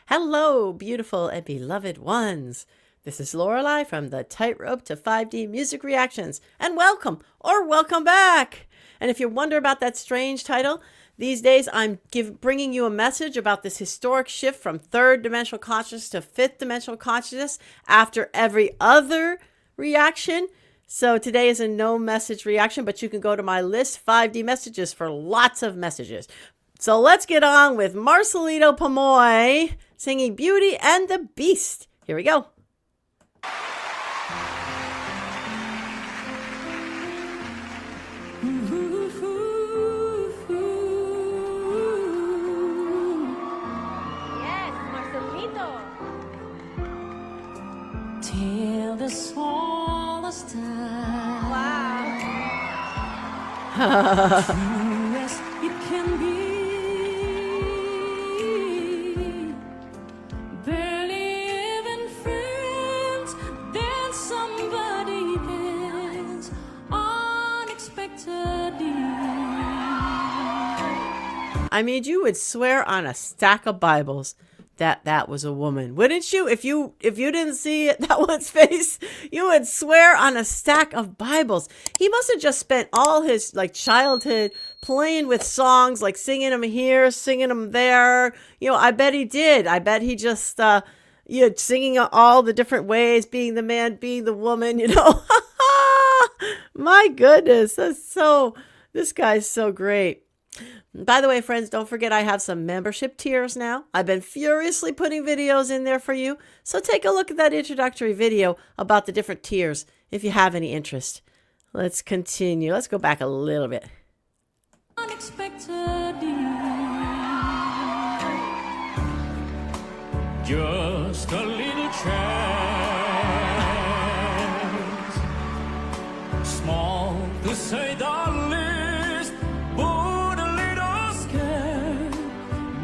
Hello, beautiful and beloved ones. This is Lorelei from the Tightrope to 5D Music Reactions, and welcome or welcome back. And if you wonder about that strange title, these days I'm bringing you a message about this historic shift from third dimensional consciousness to fifth dimensional consciousness after every other reaction. So today is a no message reaction, but you can go to my list, 5D messages, for lots of messages. So let's get on with Marcelito Pomoy singing Beauty and the Beast. Here we go. Yes, Marcelito. Till the smallest time. Wow. True as it can be. Barely even friends, then somebody bends unexpectedly. I mean, you would swear on a stack of Bibles that was a woman, wouldn't you? If you didn't see that one's face, you would swear on a stack of Bibles. He must have just spent all his childhood playing with songs, like singing them here, singing them there. I bet he did. I bet he just singing all the different ways, being the man, being the woman. My goodness, this guy's so great. By the way, friends, don't forget I have some membership tiers now. I've been furiously putting videos in there for you. So take a look at that introductory video about the different tiers if you have any interest. Let's continue. Let's go back a little bit. Unexpectedly. Just a little chance, small to say the least, but a little scared,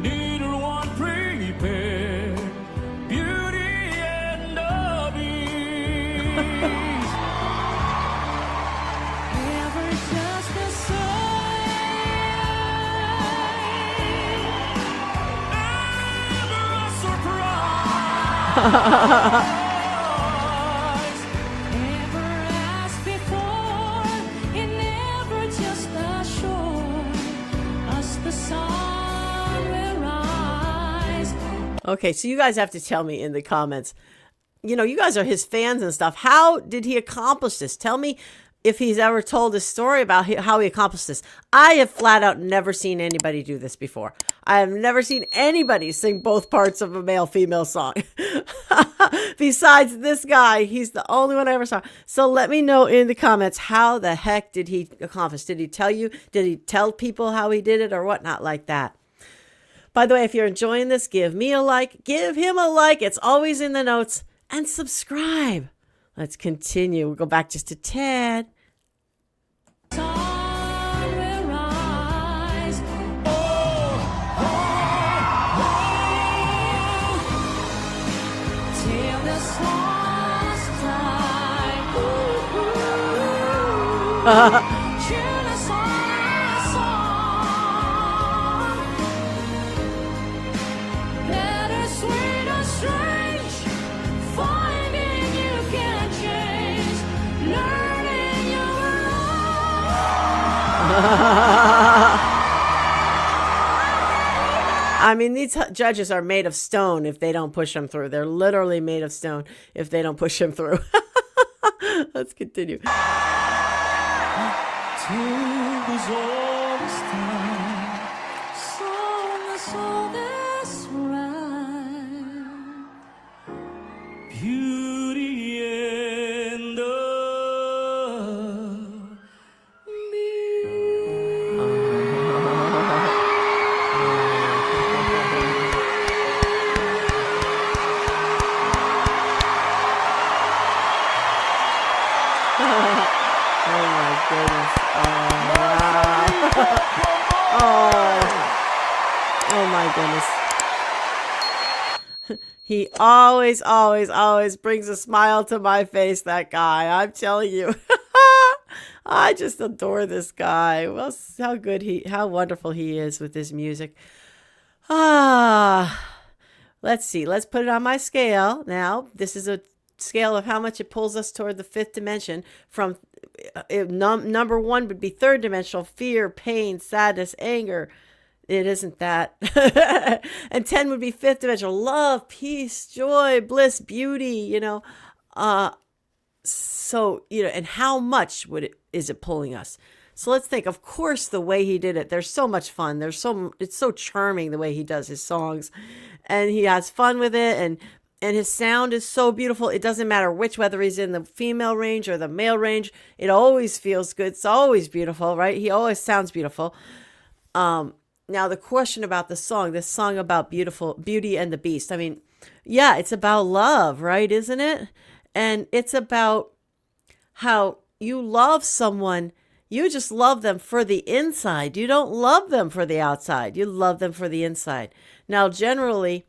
neither one prepared, Beauty and the Beast. Ever just the same. Ever a surprise. Never asked before, it never just assured us the sun will rise. Okay, so you guys have to tell me in the comments. You guys are his fans and stuff. How did he accomplish this? Tell me if he's ever told a story about how he accomplished this. I have flat out never seen anybody do this before. I have never seen anybody sing both parts of a male-female song. Besides this guy, he's the only one I ever saw. So let me know in the comments, how the heck did he accomplish? Did he tell you? Did he tell people how he did it or whatnot like that? By the way, if you're enjoying this, give me a like, give him a like. It's always in the notes. And subscribe. Let's continue. We'll go back just a tad. Sun will rise. Till the smallest time. Tune us on a song. Bittersweet or strange, finding you can change, learning you were wrong. I mean, these judges are made of stone if they don't push them through. They're literally made of stone if they don't push him through. Let's continue. Till there's all this time. Song is all this rhyme. Beauty and the Oh my goodness. Oh my goodness. He always brings a smile to my face, that guy. I'm telling you. I just adore this guy. Well, how wonderful he is with his music. Ah, let's see. Let's put it on my scale now. This is a scale of how much it pulls us toward the fifth dimension. From number one would be third dimensional: fear, pain, sadness, anger. It isn't that. And 10 would be fifth dimensional: love, peace, joy, bliss, beauty. And how much is it pulling us? So let's think. Of course, the way he did it, there's so much fun. It's so charming the way he does his songs, and he has fun with it, and his sound is so beautiful. It doesn't matter whether he's in the female range or the male range. It always feels good. It's always beautiful, right? He always sounds beautiful. Now the question about this song about Beauty and the Beast. I mean, yeah, it's about love, right? Isn't it? And it's about how you love someone. You just love them for the inside. You don't love them for the outside. You love them for the inside. Now, generally,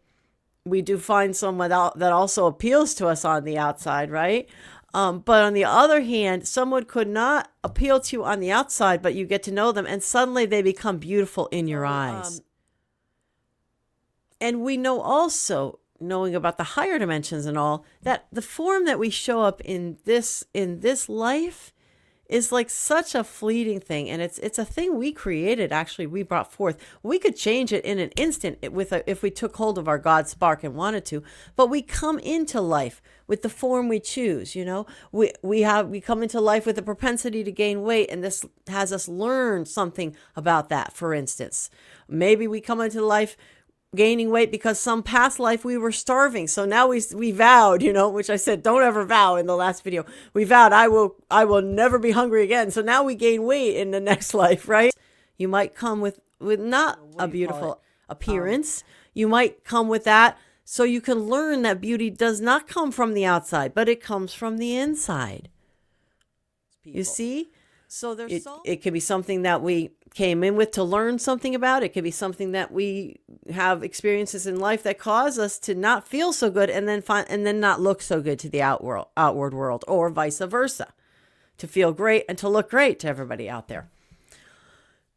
we do find someone that also appeals to us on the outside, right? But on the other hand, someone could not appeal to you on the outside, but you get to know them, and suddenly they become beautiful in your eyes. And we know also, knowing about the higher dimensions and all, that the form that we show up in this life is like such a fleeting thing, and it's a thing we created. Actually, we brought forth. We could change it in an instant if we took hold of our God spark and wanted to. But we come into life with the form we choose. We come into life with a propensity to gain weight, and this has us learn something about that. For instance, maybe we come into life gaining weight because some past life we were starving. So now we vowed, which I said, don't ever vow in the last video. We vowed, I will never be hungry again. So now we gain weight in the next life, right? You might come with not a beautiful appearance. You might come with that so you can learn that beauty does not come from the outside, but it comes from the inside. You see? So it could be something that we came in with to learn something about. It could be something that we have experiences in life that cause us to not feel so good, and then not look so good to the outward world, or vice versa, to feel great and to look great to everybody out there.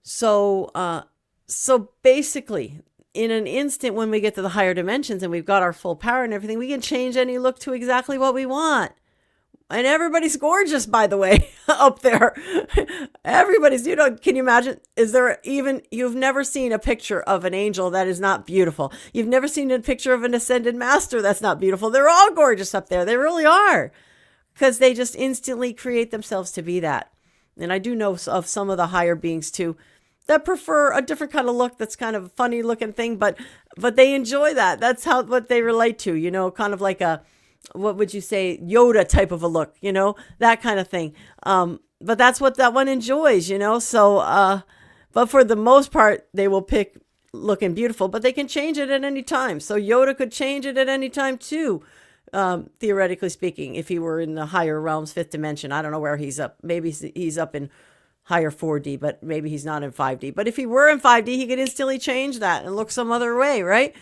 So basically, in an instant, when we get to the higher dimensions and we've got our full power and everything, we can change any look to exactly what we want. And everybody's gorgeous, by the way, up there. Everybody's, can you imagine? You've never seen a picture of an angel that is not beautiful. You've never seen a picture of an ascended master that's not beautiful. They're all gorgeous up there. They really are. Because they just instantly create themselves to be that. And I do know of some of the higher beings too that prefer a different kind of look that's kind of a funny looking thing, but they enjoy that. That's what they relate to, kind of like what would you say, Yoda type of a look, that kind of thing. But that's what that one enjoys, so, but for the most part, they will pick looking beautiful, but they can change it at any time. So Yoda could change it at any time too, theoretically speaking, if he were in the higher realms, fifth dimension. I don't know where he's up. Maybe he's up in higher 4D, but maybe he's not in 5D. But if he were in 5D, he could instantly change that and look some other way, right?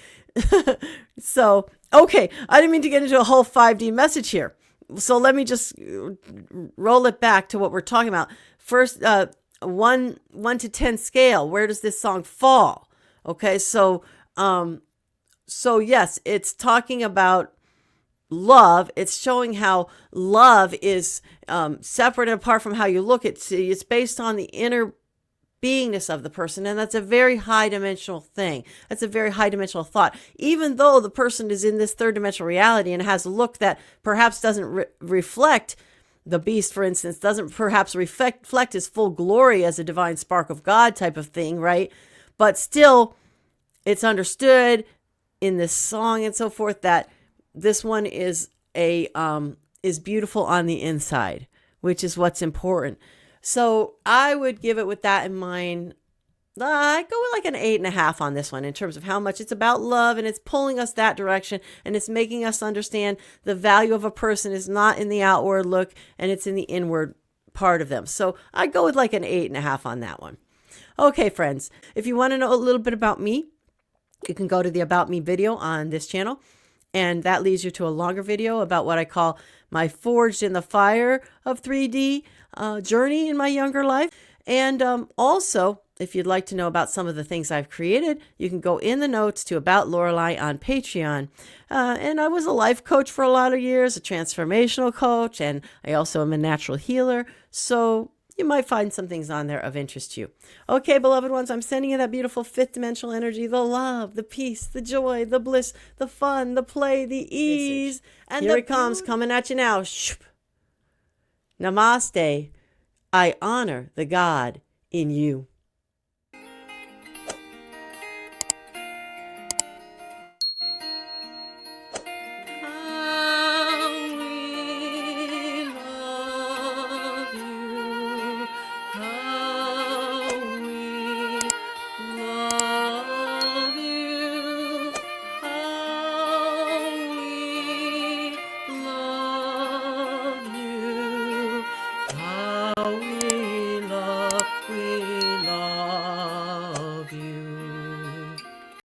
So, okay, I didn't mean to get into a whole 5D message here. So let me just roll it back to what we're talking about. First, 1 to 10 scale. Where does this song fall? Okay, so yes, it's talking about love. It's showing how love is separate and apart from how you look. It's based on the inner beingness of the person, and that's a very high dimensional thing. That's a very high dimensional thought. Even though the person is in this third dimensional reality and has a look that perhaps doesn't reflect the beast, for instance, doesn't perhaps reflect his full glory as a divine spark of God type of thing, right? But still, it's understood in this song and so forth that this one is beautiful on the inside, which is what's important. So I would give it with that in mind. I go with like an 8.5 on this one in terms of how much it's about love, and it's pulling us that direction, and it's making us understand the value of a person is not in the outward look, and it's in the inward part of them. So I go with like an 8.5 on that one. Okay, friends, if you want to know a little bit about me, you can go to the About Me video on this channel. And that leads you to a longer video about what I call my forged in the fire of 3D journey in my younger life. And also, if you'd like to know about some of the things I've created, you can go in the notes to About Lorelei on Patreon. And I was a life coach for a lot of years, a transformational coach, and I also am a natural healer. So you might find some things on there of interest to you. Okay, beloved ones, I'm sending you that beautiful fifth dimensional energy, the love, the peace, the joy, the bliss, the fun, the play, the ease. And here it comes, coming at you now. Namaste. I honor the God in you. We